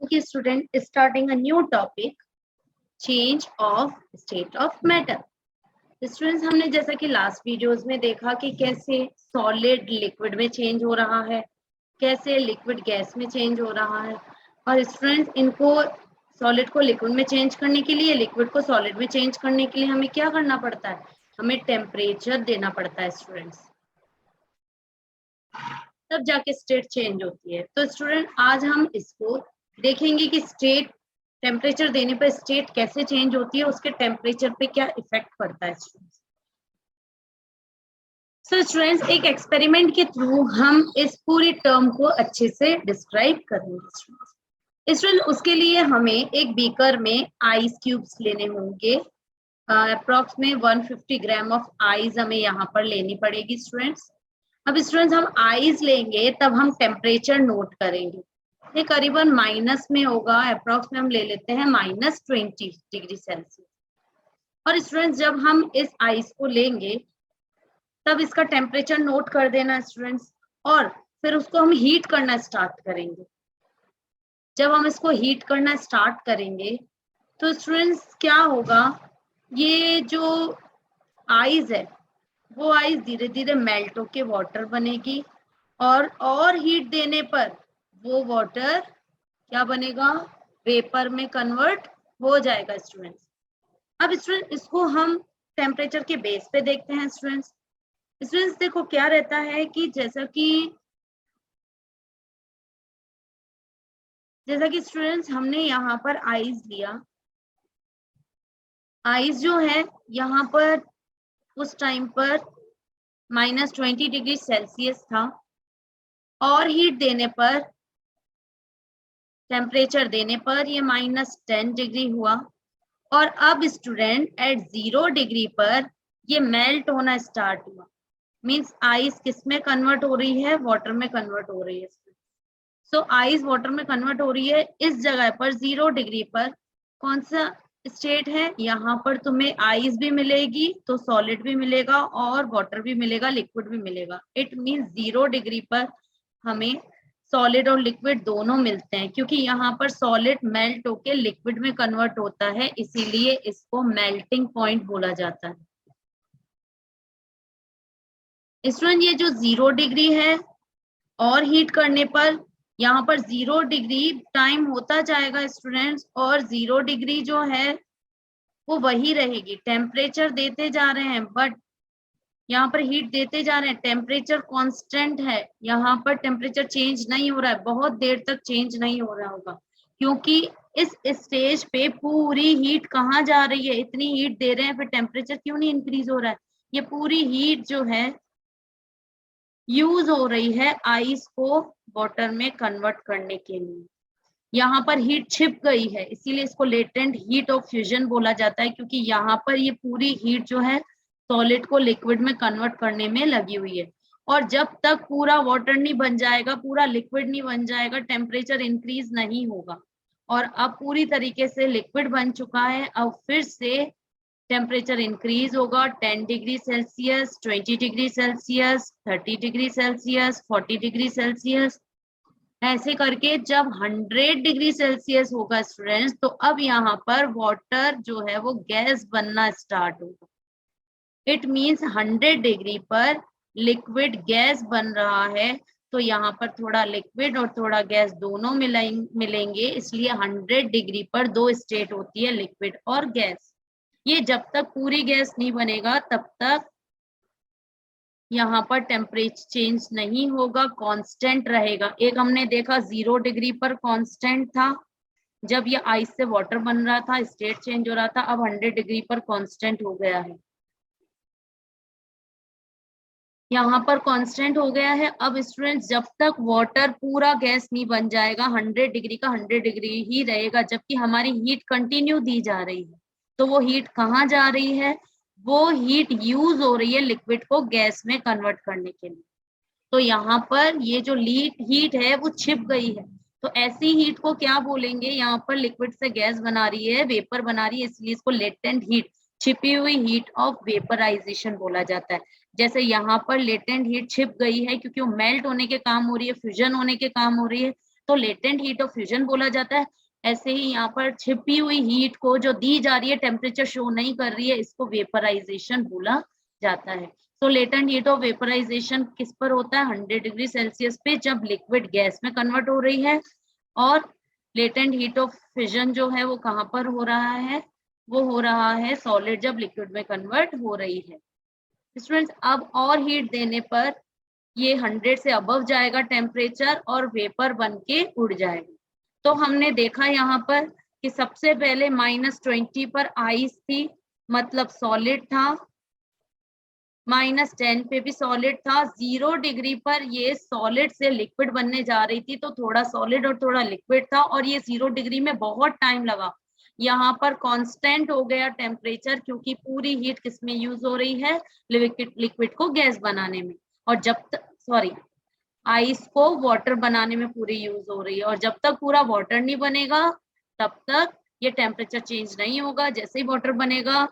Okay, student, starting a new topic, change of state of matter. Students, हमने जैसा कि last videos में देखा कि कैसे सॉलिड लिक्विड में चेंज हो रहा है, कैसे लिक्विड गैस में चेंज हो रहा है। और स्टूडेंट्स, इनको सॉलिड को लिक्विड में चेंज करने के लिए, लिक्विड को सॉलिड में चेंज करने के लिए हमें क्या करना पड़ता है? हमें टेम्परेचर देना पड़ता है स्टूडेंट्स, तब जाके स्टेट चेंज होती है। तो स्टूडेंट, आज हम इसको देखेंगे कि स्टेट टेम्परेचर देने पर स्टेट कैसे चेंज होती है, उसके टेम्परेचर पे क्या इफेक्ट पड़ता है स्टूडेंट्स। सो स्टूडेंट्स, एक एक्सपेरिमेंट के थ्रू हम इस पूरी टर्म को अच्छे से डिस्क्राइब करेंगे स्टूडेंट। उसके लिए हमें एक बीकर में आइस क्यूब्स लेने होंगे। अप्रोक्स में 150 ग्राम ऑफ आइस हमें यहाँ पर लेनी पड़ेगी स्टूडेंट्स। अब स्टूडेंट्स, हम आइस लेंगे तब हम टेम्परेचर नोट करेंगे। ये करीबन माइनस में होगा, अप्रोक्स में हम ले लेते हैं -20 डिग्री सेल्सियस। और स्टूडेंट्स, जब हम इस आइस को लेंगे तब इसका टेम्परेचर नोट कर देना स्टूडेंट्स, और फिर उसको हम हीट करना स्टार्ट करेंगे। जब हम इसको हीट करना स्टार्ट करेंगे तो स्टूडेंट्स क्या होगा, ये जो आइस है वो आइस धीरे धीरे मेल्ट होके वाटर बनेगी, और हीट देने पर वो वाटर क्या बनेगा? वेपर में कन्वर्ट हो जाएगा स्टूडेंट्स। अब स्टूडेंट, इसको हम टेम्परेचर के बेस पे देखते हैं स्टूडेंट्स। स्टूडेंट्स देखो क्या रहता है कि जैसा कि स्टूडेंट्स, हमने यहाँ पर आइस लिया। आइस जो है यहाँ पर उस टाइम पर -20 डिग्री सेल्सियस था, और हीट देने पर, टेम्परेचर देने पर ये -10 डिग्री हुआ। और अब स्टूडेंट एट 0 डिग्री पर ये मेल्ट होना स्टार्ट हुआ। मीन्स आइस किस में कन्वर्ट हो रही है? वाटर में कन्वर्ट हो रही है। सो आइस वाटर में कन्वर्ट हो रही है। इस जगह पर 0 डिग्री पर कौन सा स्टेट है? यहाँ पर तुम्हें आइस भी मिलेगी तो सॉलिड भी मिलेगा, और वाटर भी मिलेगा, लिक्विड भी मिलेगा। इट मीन्स 0 डिग्री पर हमें सॉलिड और लिक्विड दोनों मिलते हैं, क्योंकि यहाँ पर सॉलिड मेल्ट होके लिक्विड में कन्वर्ट होता है, इसीलिए इसको मेल्टिंग पॉइंट बोला जाता है। स्टूडेंट, ये जो 0 डिग्री है और हीट करने पर यहाँ पर 0 डिग्री टाइम होता जाएगा स्टूडेंट्स, और 0 डिग्री जो है वो वही रहेगी। टेम्परेचर देते जा रहे हैं बट यहाँ पर हीट देते जा रहे हैं, टेम्परेचर कांस्टेंट है। यहाँ पर टेम्परेचर चेंज नहीं हो रहा है, बहुत देर तक चेंज नहीं हो रहा होगा, क्योंकि इस स्टेज पे पूरी हीट कहाँ जा रही है? इतनी हीट दे रहे हैं, फिर टेम्परेचर क्यों नहीं इंक्रीज हो रहा है? ये पूरी हीट जो है यूज हो रही है आइस को वाटर में कन्वर्ट करने के लिए। यहाँ पर हीट छिप गई है, इसीलिए इसको लेटेंट हीट ऑफ फ्यूजन बोला जाता है, क्योंकि यहाँ पर ये पूरी हीट जो है सॉलिड को लिक्विड में कन्वर्ट करने में लगी हुई है। और जब तक पूरा वाटर नहीं बन जाएगा, पूरा लिक्विड नहीं बन जाएगा, टेम्परेचर इंक्रीज नहीं होगा। और अब पूरी तरीके से लिक्विड बन चुका है, अब फिर से टेम्परेचर इंक्रीज होगा। 10 degree Celsius, 20 degree Celsius, 30 degree Celsius, 40 degree Celsius, ऐसे करके जब 100 डिग्री सेल्सियस होगा स्टूडेंट्स, तो अब यहाँ पर वाटर जो है वो गैस बनना स्टार्ट होगा। इट मीन्स 100 डिग्री पर लिक्विड गैस बन रहा है, तो यहाँ पर थोड़ा लिक्विड और थोड़ा गैस दोनों मिलेंगे, इसलिए 100 डिग्री पर दो स्टेट होती है, लिक्विड और गैस। ये जब तक पूरी गैस नहीं बनेगा तब तक यहाँ पर टेम्परेचर चेंज नहीं होगा, कांस्टेंट रहेगा। एक हमने देखा 0 डिग्री पर कांस्टेंट था, जब ये आइस से वाटर बन रहा था स्टेट चेंज हो रहा था, अब 100 डिग्री पर कांस्टेंट हो गया है। यहाँ पर कांस्टेंट हो गया है। अब स्टूडेंट्स, जब तक वाटर पूरा गैस नहीं बन जाएगा 100 डिग्री का 100 डिग्री ही रहेगा, जबकि हमारी हीट कंटिन्यू दी जा रही है। तो वो हीट कहाँ जा रही है? वो हीट यूज हो रही है लिक्विड को गैस में कन्वर्ट करने के लिए। तो यहाँ पर ये जो हीट है वो छिप गई है, तो ऐसी हीट को क्या बोलेंगे? यहाँ पर लिक्विड से गैस बना रही है, वेपर बना रही है, इसलिए इसको लेटेंट हीट, छिपी हुई हीट ऑफ वेपराइजेशन बोला जाता है। जैसे यहाँ पर लेटेंट हीट छिप गई है क्योंकि वो मेल्ट होने के काम हो रही है, फ्यूजन होने के काम हो रही है, तो लेटेंट हीट ऑफ फ्यूजन बोला जाता है। ऐसे ही यहाँ पर छिपी हुई हीट को जो दी जा रही है, टेम्परेचर शो नहीं कर रही है, इसको वेपराइजेशन बोला जाता है। तो लेटेंट हीट ऑफ वेपराइजेशन किस पर होता है? 100 डिग्री सेल्सियस पे, जब लिक्विड गैस में कन्वर्ट हो रही है। और लेटेंट हीट ऑफ फिजन जो है वो कहाँ पर हो रहा है? वो हो रहा है सॉलिड जब लिक्विड में कन्वर्ट हो रही है। स्टूडेंट्स, अब और हीट देने पर ये 100 से अबव जाएगा टेम्परेचर और वेपर बन के उड़ जाएगा। तो हमने देखा यहाँ पर कि सबसे पहले -20 पर आइस थी, मतलब सॉलिड था। -10 पे भी सॉलिड था। 0 डिग्री पर ये सॉलिड से लिक्विड बनने जा रही थी, तो थोड़ा सॉलिड और थोड़ा लिक्विड था, और ये 0 डिग्री में बहुत टाइम लगा। यहाँ पर कांस्टेंट हो गया टेम्परेचर, क्योंकि पूरी हीट किसमें यूज हो रही है? लिक्विड को गैस बनाने में। और जब तक आइस को वाटर बनाने में पूरी यूज हो रही है, और जब तक पूरा वाटर नहीं बनेगा तब तक ये टेम्परेचर चेंज नहीं होगा। जैसे ही वाटर बनेगा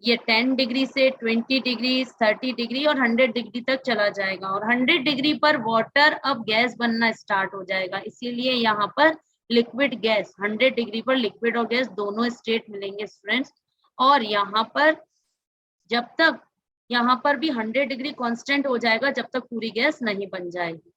ये 10 डिग्री से 20 डिग्री, 30 डिग्री और 100 डिग्री तक चला जाएगा, और 100 डिग्री पर वाटर अब गैस बनना स्टार्ट हो जाएगा। इसीलिए यहाँ पर लिक्विड गैस, 100 डिग्री पर लिक्विड और गैस दोनों स्टेट मिलेंगे स्टूडेंट्स। और यहाँ पर जब तक यहाँ पर भी 100 डिग्री कांस्टेंट हो जाएगा जब तक पूरी गैस नहीं बन जाएगी।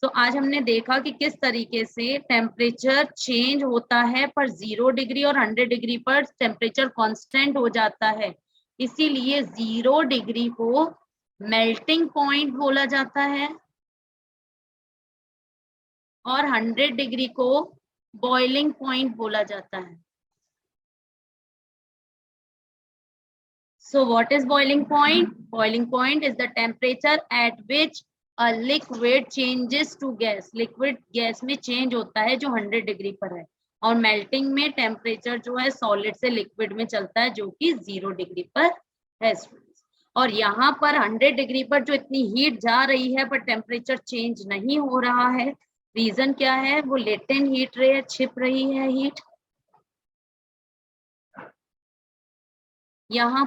तो आज हमने देखा कि किस तरीके से टेम्परेचर चेंज होता है, पर 0 डिग्री और 100 डिग्री पर टेम्परेचर कांस्टेंट हो जाता है। इसीलिए 0 डिग्री को मेल्टिंग पॉइंट बोला जाता है और 100 डिग्री को बॉइलिंग पॉइंट बोला जाता है। So what is boiling point? Boiling point is the temperature at which a liquid changes to gas. Liquid gas में change होता है जो 100 डिग्री पर है, और मेल्टिंग में टेम्परेचर जो है सॉलिड से लिक्विड में चलता है जो कि 0 डिग्री पर है। और यहाँ पर 100 डिग्री पर जो इतनी हीट जा रही है पर टेम्परेचर चेंज नहीं हो रहा है, रीजन क्या है? वो लेटेंट हीट रे, छिप रही है हीट। यहाँ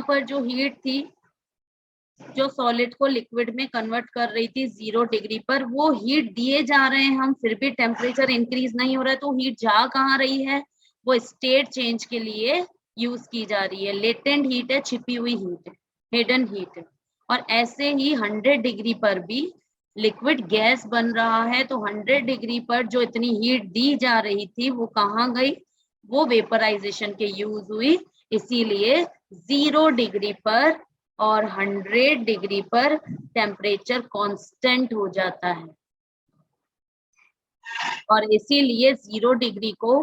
पर जो हीट थी जो सॉलिड को लिक्विड में कन्वर्ट कर रही थी 0 डिग्री पर, वो हीट दिए जा रहे हैं हम, फिर भी टेम्परेचर इंक्रीज नहीं हो रहा है। तो हीट जा कहाँ रही है? वो स्टेट चेंज के लिए यूज की जा रही है। लेटेंट हीट है, छिपी हुई हीट है, हिडन हीट है। और ऐसे ही 100 डिग्री पर भी लिक्विड गैस बन रहा है, तो 100 डिग्री पर जो इतनी हीट दी जा रही थी वो कहाँ गई? वो वेपराइजेशन के यूज हुई। इसीलिए 0 डिग्री पर और 100 डिग्री पर टेम्परेचर कांस्टेंट हो जाता है, और इसीलिए 0 डिग्री को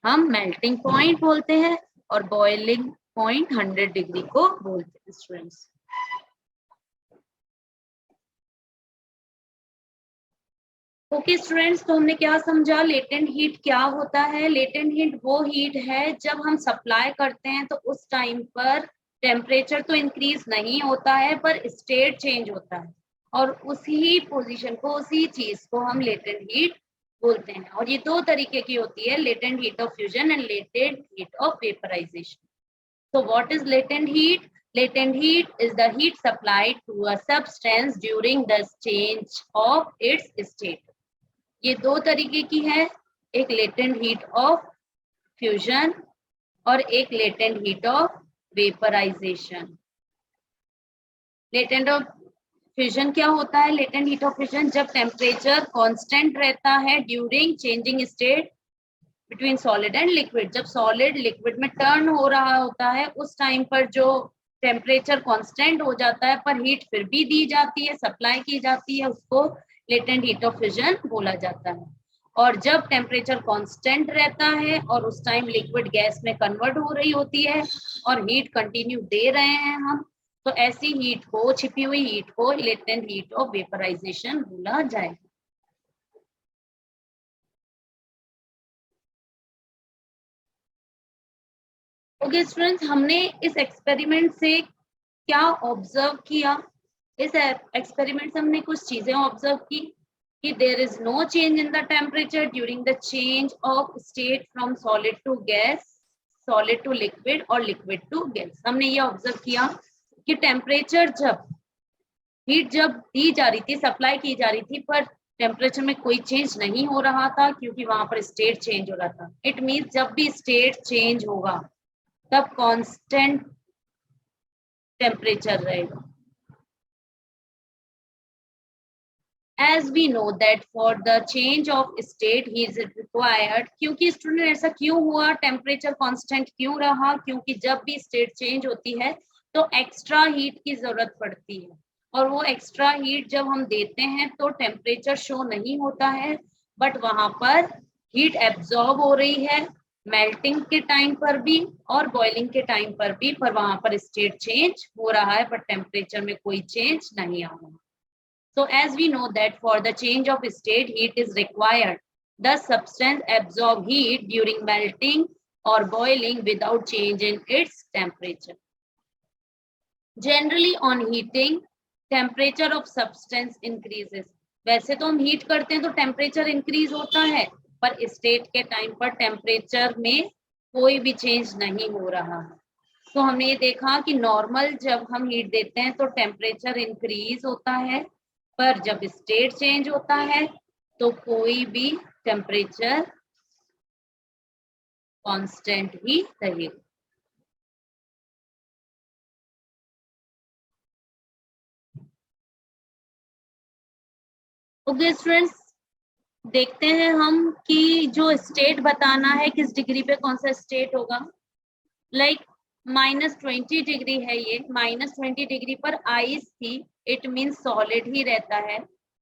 हम मेल्टिंग पॉइंट बोलते हैं और बॉइलिंग पॉइंट 100 डिग्री को बोलते हैं स्टूडेंट्स। ओके स्टूडेंट्स, तो हमने क्या समझा? लेटेंट हीट क्या होता है? लेटेंट हीट वो हीट है जब हम सप्लाई करते हैं तो उस टाइम पर टेम्परेचर तो इंक्रीज नहीं होता है पर स्टेट चेंज होता है, और उसी पोजीशन को, उसी चीज को हम लेटेंट हीट बोलते हैं। और ये दो तरीके की होती है, latent heat of fusion and latent heat of vaporization. So what is latent heat? Latent heat is the heat supplied to a substance during the change of its state. ये दो तरीके की है, एक लेटेंट हीट ऑफ फ्यूजन और एक latent heat of vaporization. Latent of fusion क्या होता है? लेटेंट हीट ऑफ फ्यूजन जब टेम्परेचर कांस्टेंट रहता है during changing state between solid and liquid. जब सॉलिड लिक्विड में टर्न हो रहा होता है उस टाइम पर जो टेम्परेचर कांस्टेंट हो जाता है पर हीट फिर भी दी जाती है, सप्लाई की जाती है, उसको लेटेंट हीट ऑफ फ्यूजन बोला जाता है। और जब टेम्परेचर कांस्टेंट रहता है और उस टाइम लिक्विड गैस में कन्वर्ट हो रही होती है और हीट कंटिन्यू दे रहे हैं हम, तो ऐसी हीट को, छिपी हुई हीट को लेटेंट हीट ऑफ वेपराइजेशन बोला जाएगा। ओके स्टूडेंट्स, हमने इस एक्सपेरिमेंट से क्या ऑब्जर्व किया? इस एक्सपेरिमेंट से हमने कुछ चीजें ऑब्जर्व की कि there is no change in the temperature during the change of state from solid to gas, solid to liquid और लिक्विड टू गैस। हमने ये ऑब्जर्व किया कि टेम्परेचर जब हीट जब दी जा रही थी, सप्लाई की जा रही थी, पर टेम्परेचर में कोई चेंज नहीं हो रहा था क्योंकि वहां पर स्टेट चेंज हो रहा था। इट मीन्स जब भी स्टेट चेंज होगा तब कांस्टेंट टेम्परेचर रहेगा। As we know that for the change of state heat is required, क्योंकि स्टूडेंट ऐसा क्यों हुआ, टेम्परेचर कांस्टेंट क्यों रहा, क्योंकि जब भी स्टेट चेंज होती है तो एक्स्ट्रा हीट की जरूरत पड़ती है, और वो एक्स्ट्रा हीट जब हम देते हैं तो टेम्परेचर शो नहीं होता है, बट वहां पर हीट एब्जॉर्ब हो रही है मेल्टिंग के टाइम पर भी और बॉइलिंग के टाइम पर भी, पर वहां पर स्टेट चेंज हो रहा है बट टेम्परेचर में कोई चेंज नहीं आ रहा। So as we know that for the change of state, heat is required. The substance absorb heat during melting or boiling without change in its temperature. Generally on heating, temperature of substance increases. वैसे तो हम heat करते हैं तो temperature increase होता है, पर state के टाइम पर टेम्परेचर में कोई भी चेंज नहीं हो रहा है। तो हमने ये देखा कि नॉर्मल जब हम हीट देते हैं तो टेम्परेचर इंक्रीज होता है, पर जब स्टेट चेंज होता है तो कोई भी टेम्परेचर कांस्टेंट ही रहेगा। ओके स्टूडेंट्स, देखते हैं हम कि जो स्टेट बताना है किस डिग्री पे कौन सा स्टेट होगा। लाइक -20 डिग्री है ये, -20 डिग्री पर आइस थी, इट मीन्स सॉलिड ही रहता है।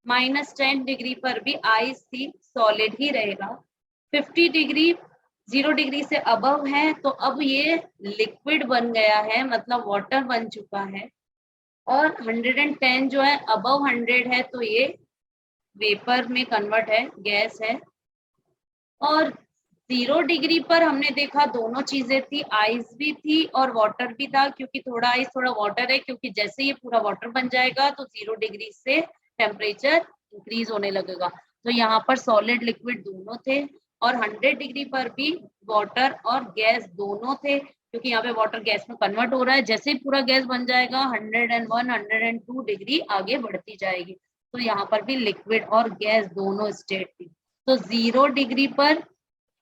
-10 डिग्री पर भी आइस थी, सॉलिड ही रहेगा। 50 डिग्री 0 डिग्री से अबव है तो अब ये लिक्विड बन गया है, मतलब वाटर बन चुका है। और 110 जो है अबव 100 है तो ये वेपर में कन्वर्ट है, गैस है। और 0 डिग्री पर हमने देखा दोनों चीजें थी, आइस भी थी और वाटर भी था, क्योंकि थोड़ा आइस थोड़ा वाटर है, क्योंकि जैसे ये पूरा वाटर बन जाएगा तो 0 डिग्री से टेम्परेचर इंक्रीज होने लगेगा। तो यहाँ पर सॉलिड लिक्विड दोनों थे, और 100 डिग्री पर भी वाटर और गैस दोनों थे, क्योंकि यहाँ पे वाटर गैस में कन्वर्ट हो रहा है। जैसे ही पूरा गैस बन जाएगा 101 102 डिग्री आगे बढ़ती जाएगी, तो यहाँ पर भी लिक्विड और गैस दोनों स्टेट थी। तो 0 डिग्री पर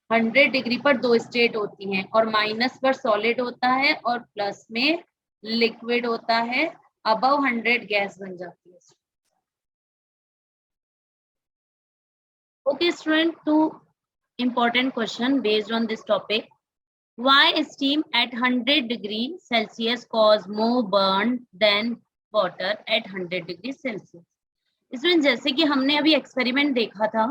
100 डिग्री पर दो स्टेट होती हैं, और माइनस पर सॉलिड होता है और प्लस में लिक्विड होता है। अबव 100 गैस बन जाती है। Okay student, two important question based on this topic. Why steam at 100 degree Celsius cause more burn than water at 100 degree Celsius? इसमें जैसे कि हमने अभी एक्सपेरिमेंट देखा था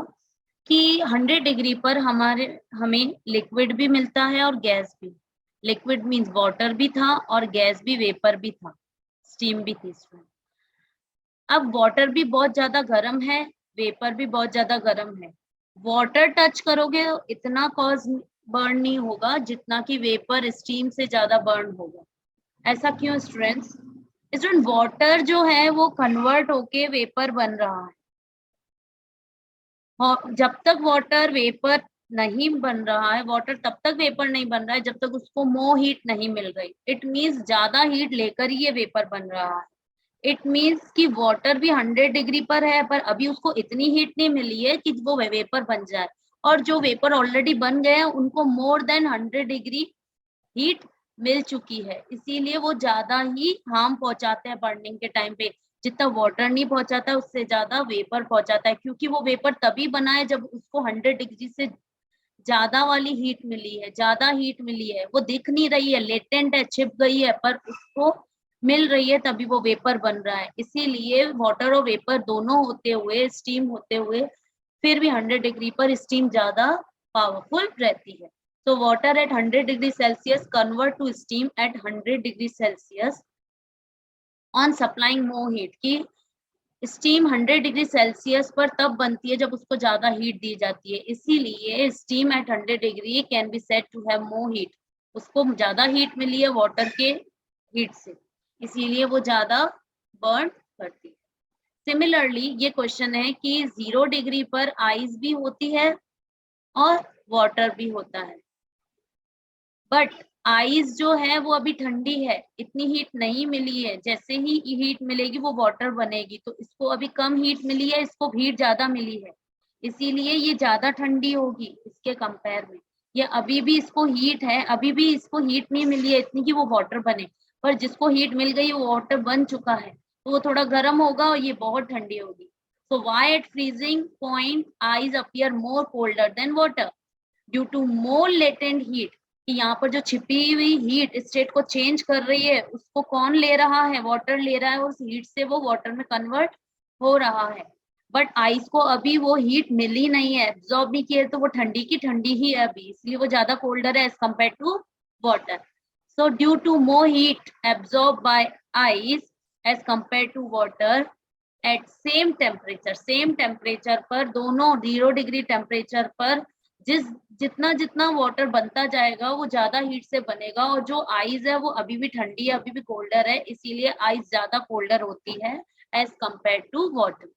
कि 100 डिग्री पर हमें लिक्विड भी मिलता है और गैस भी। लिक्विड मीन्स वाटर भी था और गैस भी, वेपर भी था, स्टीम भी थी इसमें। अब वाटर भी बहुत ज्यादा गर्म है, वेपर भी बहुत ज्यादा गर्म है। वाटर टच करोगे तो इतना कॉज बर्न नहीं होगा जितना कि वेपर स्टीम से ज्यादा बर्न होगा। ऐसा क्यों स्टूडेंट्स? स्टूडेंट, वाटर जो है वो कन्वर्ट होके वेपर बन रहा है, और जब तक वाटर वेपर नहीं बन रहा है, वाटर तब तक वेपर नहीं बन रहा है जब तक उसको मोर हीट नहीं मिल रही। इट मीन्स ज्यादा हीट लेकर ही ये वेपर बन रहा है। इट मीन्स कि वाटर भी 100 डिग्री पर है, पर अभी उसको इतनी हीट नहीं मिली है कि वो वेपर बन जाए, और जो वेपर ऑलरेडी बन गए हैं उनको मोर देन 100 डिग्री हीट मिल चुकी है, इसीलिए वो ज्यादा ही हार्म पहुंचाते हैं बर्निंग के टाइम पे। जितना वाटर नहीं पहुंचाता है उससे ज्यादा वेपर पहुंचाता है, क्योंकि वो वेपर तभी बना है जब उसको 100 डिग्री से ज्यादा वाली हीट मिली है, ज्यादा हीट मिली है। वो दिख नहीं रही है, लेटेंट है, छिप गई है, पर उसको मिल रही है तभी वो वेपर बन रहा है। इसीलिए वाटर और वेपर दोनों होते हुए, स्टीम होते हुए, फिर भी 100 डिग्री पर स्टीम ज्यादा पावरफुल रहती है। So water at 100 degree Celsius convert to steam at 100 degree Celsius on supplying more heat। की स्टीम 100 डिग्री सेल्सियस पर तब बनती है जब उसको ज्यादा हीट दी जाती है, इसीलिए steam at 100 degree can be said to have more heat. उसको ज्यादा हीट मिली है वाटर के हीट से, इसीलिए वो ज्यादा बर्न करती है। सिमिलरली ये क्वेश्चन है कि 0 डिग्री पर आइस भी होती है और वाटर भी होता है, बट आइस जो है वो अभी ठंडी है, इतनी हीट नहीं मिली है, जैसे ही हीट मिलेगी वो वाटर बनेगी, तो इसको अभी कम हीट मिली है, इसको हीट ज्यादा मिली है, इसीलिए ये ज्यादा ठंडी होगी इसके कंपेयर में। ये अभी भी इसको हीट है, अभी भी इसको हीट नहीं मिली है इतनी कि वो वाटर बने, पर जिसको हीट मिल गई वो वाटर बन चुका है, तो वो थोड़ा गर्म होगा और ये बहुत ठंडी होगी। So why at freezing point ice appear more colder than water? Due to more latent heat, कि यहाँ पर जो छिपी हुई हीट स्टेट को चेंज कर रही है, उसको कौन ले रहा है? वाटर ले रहा है, और उस हीट से वो वाटर में कन्वर्ट हो रहा है। बट आइस को अभी वो हीट मिली नहीं है, एब्जॉर्ब नहीं की है, तो वो ठंडी की ठंडी ही है अभी, इसलिए वो ज्यादा कोल्डर है as compare to water. So due to more heat absorb by ice as compare to water at same temperature पर, दोनों 0 डिग्री टेम्परेचर पर जितना जितना वाटर बनता जाएगा वो ज्यादा हीट से बनेगा, और जो आइस है वो अभी भी ठंडी है, अभी भी कोल्डर है, इसीलिए आइस ज्यादा कोल्डर होती है एज कम्पेयर टू वाटर।